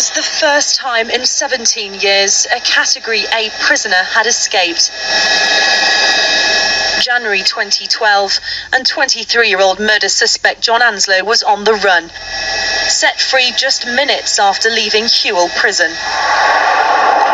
It was the first time in 17 years a Category A prisoner had escaped. January 2012, and 23-year-old murder suspect John Anslow was on the run, set free just minutes after leaving Hewell prison.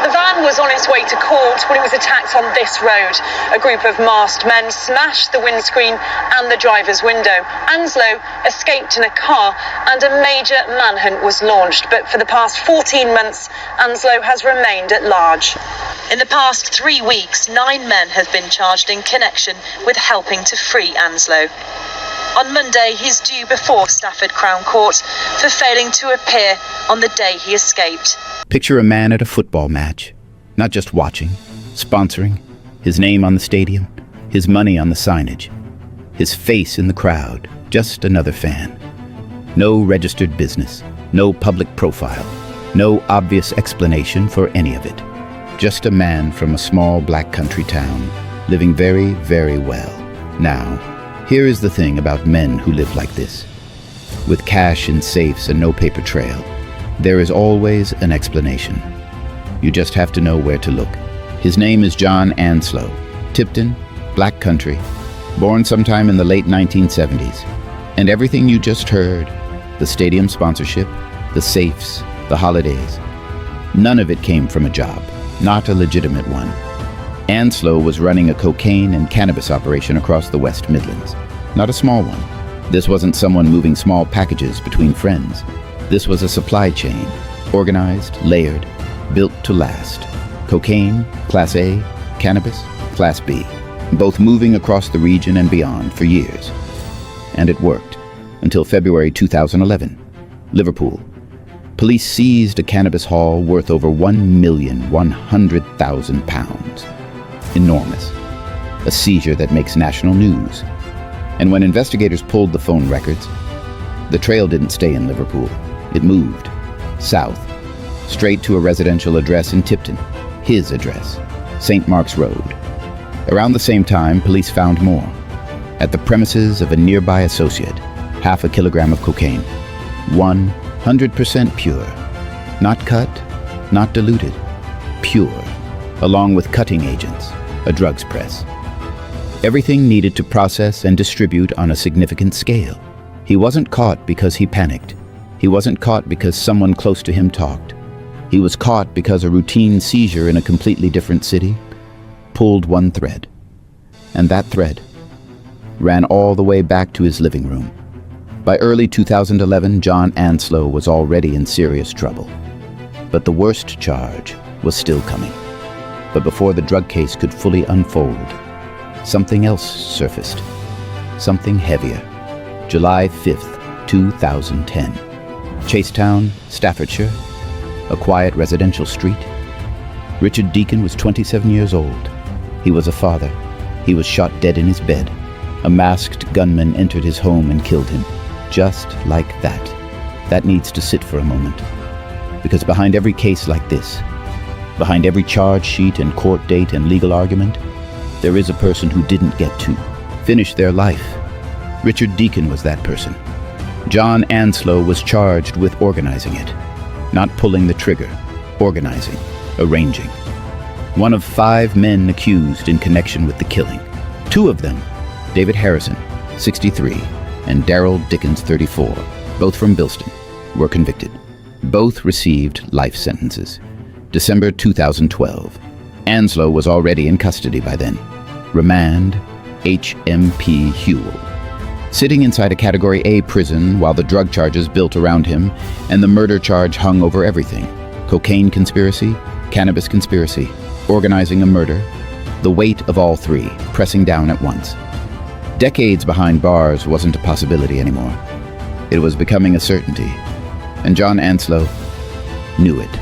The van was on its way to court when it was attacked on this road. A group of masked men smashed the windscreen and the driver's window. Anslow escaped in a car and a major manhunt was launched. But for the past 14 months, Anslow has remained at large. In the past 3 weeks, 9 men have been charged in connection with helping to free Anslow. On Monday, he's due before Stafford Crown Court for failing to appear on the day he escaped. Picture a man at a football match, not just watching, sponsoring, his name on the stadium, his money on the signage, his face in the crowd, just another fan. No registered business, no public profile, no obvious explanation for any of it. Just a man from a small black country town, living very, very well. Now, here is the thing about men who live like this. With cash in safes and no paper trail, there is always an explanation. You just have to know where to look. His name is John Anslow, Tipton, black country, born sometime in the late 1970s. And everything you just heard, the stadium sponsorship, the safes, the holidays, none of it came from a job, not a legitimate one. Anslow was running a cocaine and cannabis operation across the West Midlands, not a small one. This wasn't someone moving small packages between friends. This was a supply chain, organized, layered, built to last. Cocaine, Class A, cannabis, Class B, both moving across the region and beyond for years. And it worked, until February 2011. Liverpool. Police seized a cannabis haul worth over £1,100,000. Enormous. A seizure that makes national news. And when investigators pulled the phone records, the trail didn't stay in Liverpool. It moved south, straight to a residential address in Tipton, his address, St. Mark's Road. Around the same time, police found more. At the premises of a nearby associate, 1/2 kilogram of cocaine. 100% pure. Not cut, not diluted. Pure, along with cutting agents, a drugs press. Everything needed to process and distribute on a significant scale. He wasn't caught because he panicked. He wasn't caught because someone close to him talked. He was caught because a routine seizure in a completely different city pulled one thread. And that thread ran all the way back to his living room. By early 2011, John Anslow was already in serious trouble. But the worst charge was still coming. But before the drug case could fully unfold, something else surfaced. Something heavier. July 5th, 2010. Chasetown, Staffordshire, a quiet residential street. Richard Deakin was 27 years old. He was a father. He was shot dead in his bed. A masked gunman entered his home and killed him. Just like that. That needs to sit for a moment. Because behind every case like this, behind every charge sheet and court date and legal argument, there is a person who didn't get to finish their life. Richard Deakin was that person. John Anslow was charged with organizing it. Not pulling the trigger, organizing, arranging. One of 5 men accused in connection with the killing. 2 of them, David Harrison, 63, and Daryl Dickens, 34, both from Bilston, were convicted. Both received life sentences. December 2012. Anslow was already in custody by then. Remand, HMP Hewell. Sitting inside a Category A prison while the drug charges built around him and the murder charge hung over everything. Cocaine conspiracy, cannabis conspiracy, organizing a murder. The weight of all 3 pressing down at once. Decades behind bars wasn't a possibility anymore. It was becoming a certainty. And John Anslow knew it.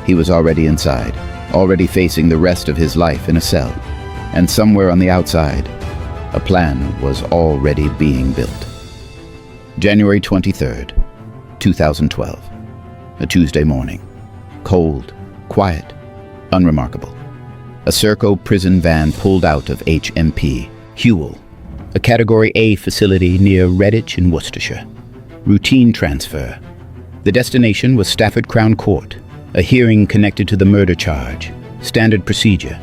He was already inside, already facing the rest of his life in a cell. And somewhere on the outside, a plan was already being built. January 23rd, 2012. A Tuesday morning. Cold, quiet, unremarkable. A Serco prison van pulled out of HMP Hewell, a Category A facility near Redditch in Worcestershire. Routine transfer. The destination was Stafford Crown Court, a hearing connected to the murder charge. Standard procedure.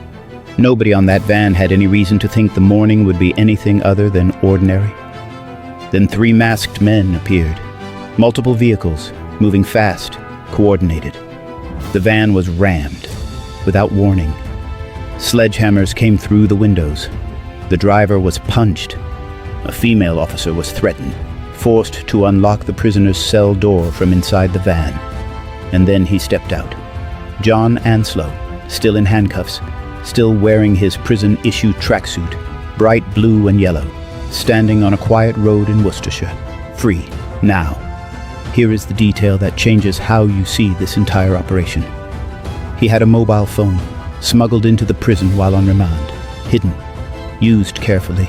Nobody on that van had any reason to think the morning would be anything other than ordinary. Then 3 masked men appeared. Multiple vehicles, moving fast, coordinated. The van was rammed, without warning. Sledgehammers came through the windows. The driver was punched. A female officer was threatened, forced to unlock the prisoner's cell door from inside the van. And then he stepped out. John Anslow, still in handcuffs, still wearing his prison-issue tracksuit, bright blue and yellow, standing on a quiet road in Worcestershire, free, now. Here is the detail that changes how you see this entire operation. He had a mobile phone, smuggled into the prison while on remand, hidden, used carefully,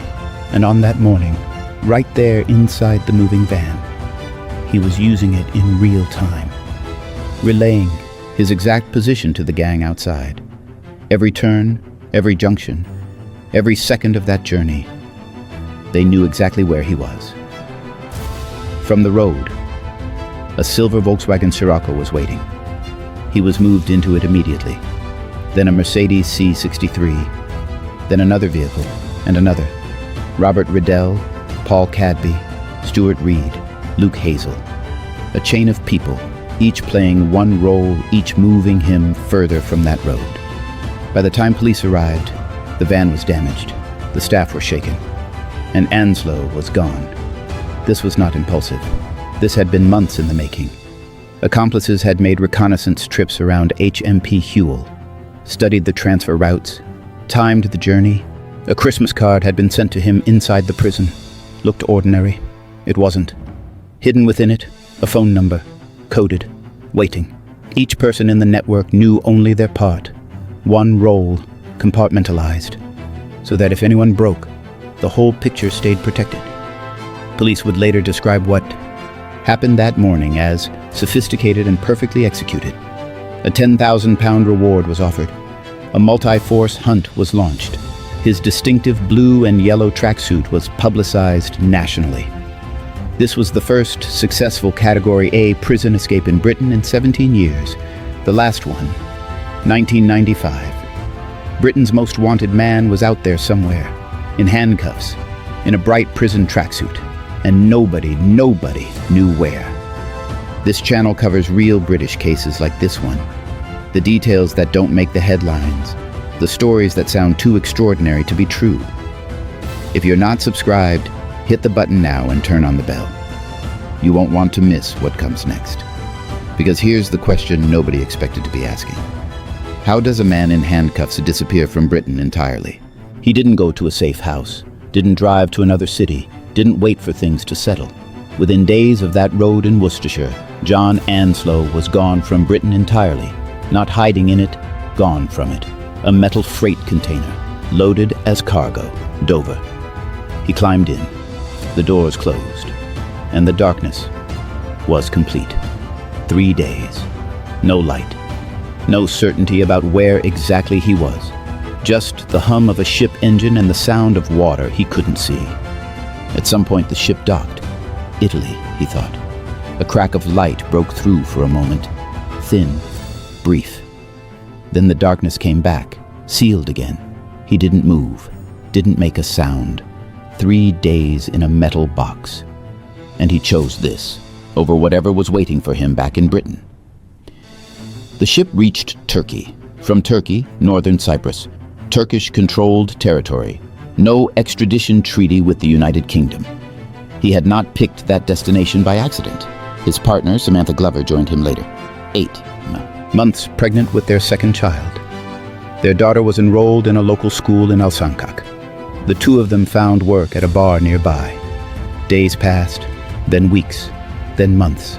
and on that morning, right there inside the moving van, he was using it in real time, relaying his exact position to the gang outside. Every turn, every junction, every second of that journey, they knew exactly where he was. From the road, a silver Volkswagen Serco was waiting. He was moved into it immediately. Then a Mercedes C63, then another vehicle, and another. Robert Riddell, Paul Cadby, Stuart Reed, Luke Hazel. A chain of people, each playing one role, each moving him further from that road. By the time police arrived, the van was damaged, the staff were shaken, and Anslow was gone. This was not impulsive. This had been months in the making. Accomplices had made reconnaissance trips around HMP Hewell, studied the transfer routes, timed the journey. A Christmas card had been sent to him inside the prison. Looked ordinary. It wasn't. Hidden within it, a phone number, coded, waiting. Each person in the network knew only their part. One role, compartmentalized, so that if anyone broke, the whole picture stayed protected. Police would later describe what happened that morning as sophisticated and perfectly executed. A £10,000 reward was offered. A multi-force hunt was launched. His distinctive blue and yellow tracksuit was publicized nationally. This was the first successful Category A prison escape in Britain in 17 years. The last one, 1995. Britain's most wanted man was out there somewhere, in handcuffs, in a bright prison tracksuit, and nobody knew where. This channel covers real British cases like this one. The details that don't make the headlines. The stories that sound too extraordinary to be true. If you're not subscribed, hit the button now and turn on the bell. You won't want to miss what comes next. Because here's the question nobody expected to be asking. How does a man in handcuffs disappear from Britain entirely? He didn't go to a safe house, didn't drive to another city, didn't wait for things to settle. Within days of that road in Worcestershire, John Anslow was gone from Britain entirely, not hiding in it, gone from it. A metal freight container, loaded as cargo, Dover. He climbed in, the doors closed, and the darkness was complete. 3 days, no light, no certainty about where exactly he was. Just the hum of a ship engine and the sound of water he couldn't see. At some point the ship docked. Italy, he thought. A crack of light broke through for a moment. Thin, brief. Then the darkness came back, sealed again. He didn't move, didn't make a sound. 3 days in a metal box. And he chose this, over whatever was waiting for him back in Britain. The ship reached Turkey. From Turkey, Northern Cyprus. Turkish-controlled territory. No extradition treaty with the United Kingdom. He had not picked that destination by accident. His partner, Samantha Glover, joined him later. 8 months pregnant with their second child. Their daughter was enrolled in a local school in Alsancak. The two of them found work at a bar nearby. Days passed, then weeks, then months.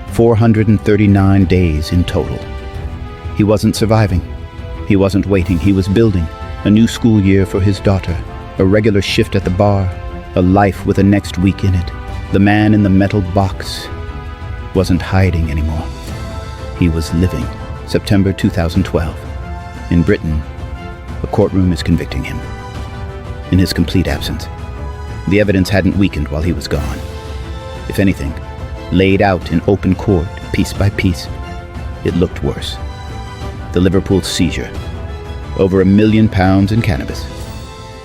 439 days in total. He wasn't surviving. He wasn't waiting. He was building a new school year for his daughter, a regular shift at the bar, a life with a next week in it. The man in the metal box wasn't hiding anymore. He was living. September 2012. In Britain, a courtroom is convicting him. In his complete absence. The evidence hadn't weakened while he was gone. If anything, laid out in open court, piece by piece, it looked worse. The Liverpool seizure. Over £1 million in cannabis.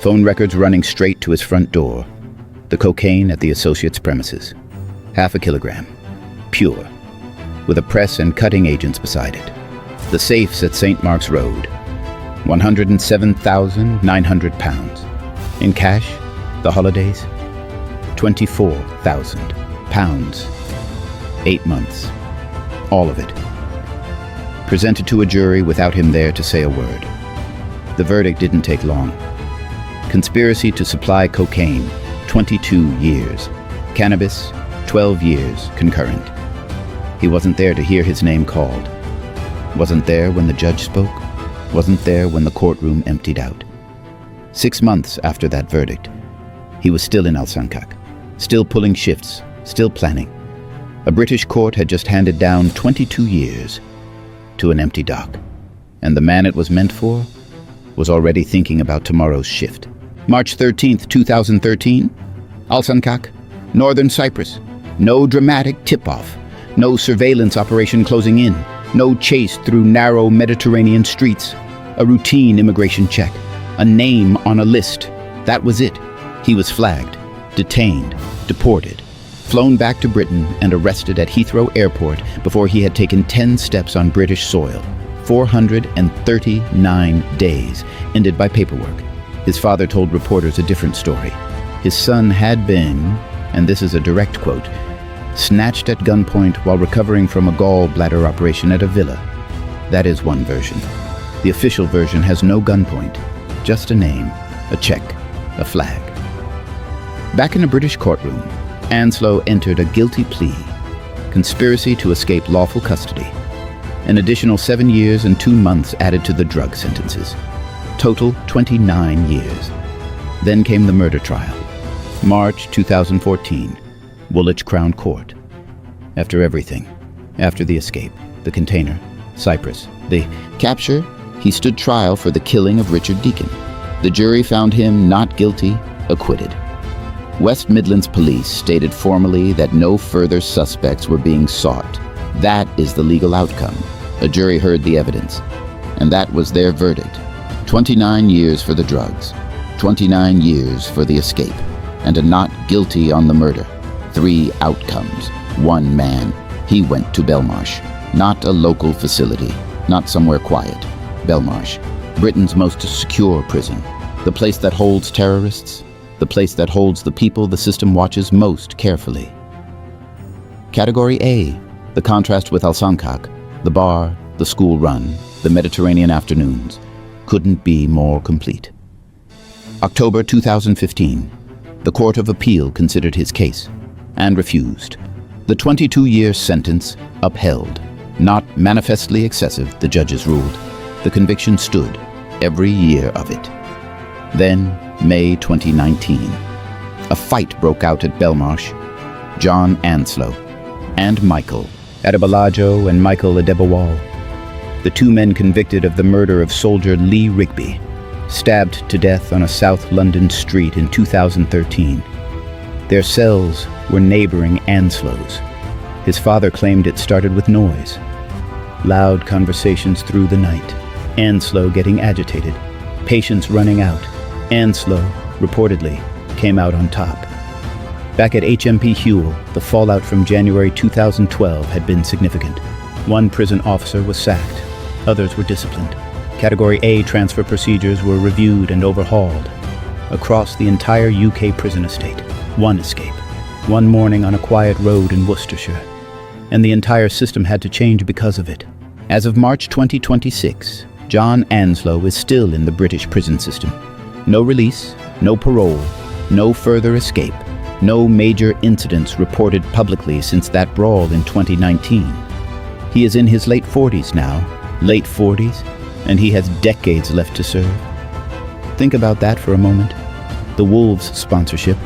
Phone records running straight to his front door. The cocaine at the associate's premises. 0.5 kilogram. Pure. With a press and cutting agents beside it. The safes at St. Mark's Road. £107,900. In cash, the holidays, £24,000. 8 months. All of it. Presented to a jury without him there to say a word. The verdict didn't take long. Conspiracy to supply cocaine, 22 years. Cannabis, 12 years concurrent. He wasn't there to hear his name called. Wasn't there when the judge spoke. Wasn't there when the courtroom emptied out. 6 months after that verdict, he was still in Alsancak, still pulling shifts, still planning. A British court had just handed down 22 years to an empty dock, and the man it was meant for was already thinking about tomorrow's shift. March 13th, 2013, Alsancak, Northern Cyprus. No dramatic tip-off, no surveillance operation closing in, no chase through narrow Mediterranean streets, a routine immigration check, a name on a list. That was it. He was flagged, detained, deported, flown back to Britain and arrested at Heathrow Airport before he had taken 10 steps on British soil. 439 days, ended by paperwork. His father told reporters a different story. His son had been, and this is a direct quote, snatched at gunpoint while recovering from a gallbladder operation at a villa. That is one version. The official version has no gunpoint, just a name, a check, a flag. Back in a British courtroom, Anslow entered a guilty plea, conspiracy to escape lawful custody. An additional 7 years and 2 months added to the drug sentences. Total 29 years. Then came the murder trial. March 2014, Woolwich Crown Court. After everything, after the escape, the container, Cyprus, the capture, he stood trial for the killing of Richard Deakin. The jury found him not guilty, acquitted. West Midlands police stated formally that no further suspects were being sought. That is the legal outcome. A jury heard the evidence, and that was their verdict. 29 years for the drugs, 29 years for the escape, and a not guilty on the murder. 3 outcomes. 1 man. He went to Belmarsh. Not a local facility, not somewhere quiet. Belmarsh, Britain's most secure prison. The place that holds terrorists, the place that holds the people the system watches most carefully. Category A, the contrast with Alsancak, the bar, the school run, the Mediterranean afternoons, couldn't be more complete. October 2015, the Court of Appeal considered his case and refused. The 22-year sentence upheld. Not manifestly excessive, the judges ruled. The conviction stood, every year of it. Then, May 2019, a fight broke out at Belmarsh. John Anslow and Michael Adebolajo and Michael Adebowale, the 2 men convicted of the murder of soldier Lee Rigby, stabbed to death on a South London street in 2013. Their cells were neighboring Anslow's. His father claimed it started with noise. Loud conversations through the night. Anslow getting agitated. Patients running out. Anslow, reportedly, came out on top. Back at HMP Hewell, the fallout from January 2012 had been significant. 1 prison officer was sacked. Others were disciplined. Category A transfer procedures were reviewed and overhauled. Across the entire UK prison estate, 1 escape. 1 morning on a quiet road in Worcestershire. And the entire system had to change because of it. As of March 2026, John Anslow is still in the British prison system. No release, no parole, no further escape, no major incidents reported publicly since that brawl in 2019. He is in his late 40s now, late 40s, and he has decades left to serve. Think about that for a moment. The Wolves sponsorship,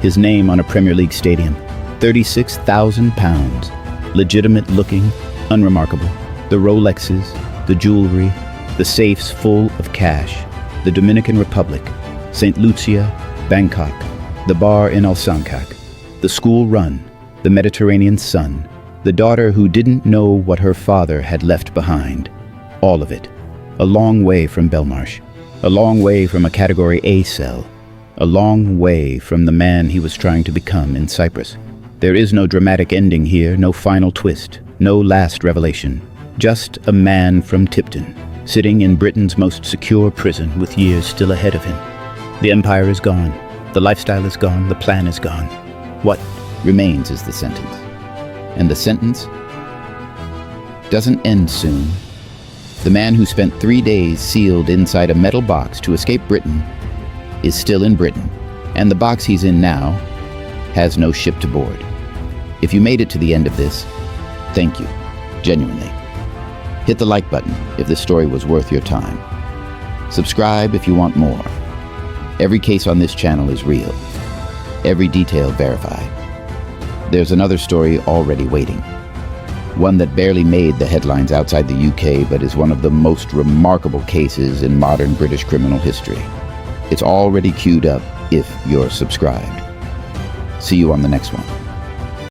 his name on a Premier League stadium, £36,000, legitimate looking, unremarkable. The Rolexes, the jewelry, the safes full of cash, the Dominican Republic, St. Lucia, Bangkok, the bar in Alsancak, the school run, the Mediterranean sun, The daughter who didn't know what her father had left behind. All of it. A long way from Belmarsh. A long way from a Category A cell. A long way from the man he was trying to become in Cyprus. There is no dramatic ending here, no final twist, no last revelation. Just a man from Tipton, sitting in Britain's most secure prison with years still ahead of him. The empire is gone. The lifestyle is gone. The plan is gone. What remains is the sentence. And the sentence doesn't end soon. The man who spent 3 days sealed inside a metal box to escape Britain is still in Britain, and the box he's in now has no ship to board. If you made it to the end of this, thank you, genuinely. Hit the like button if this story was worth your time. Subscribe if you want more. Every case on this channel is real. Every detail verified. There's another story already waiting. One that barely made the headlines outside the UK, but is one of the most remarkable cases in modern British criminal history. It's already queued up if you're subscribed. See you on the next one.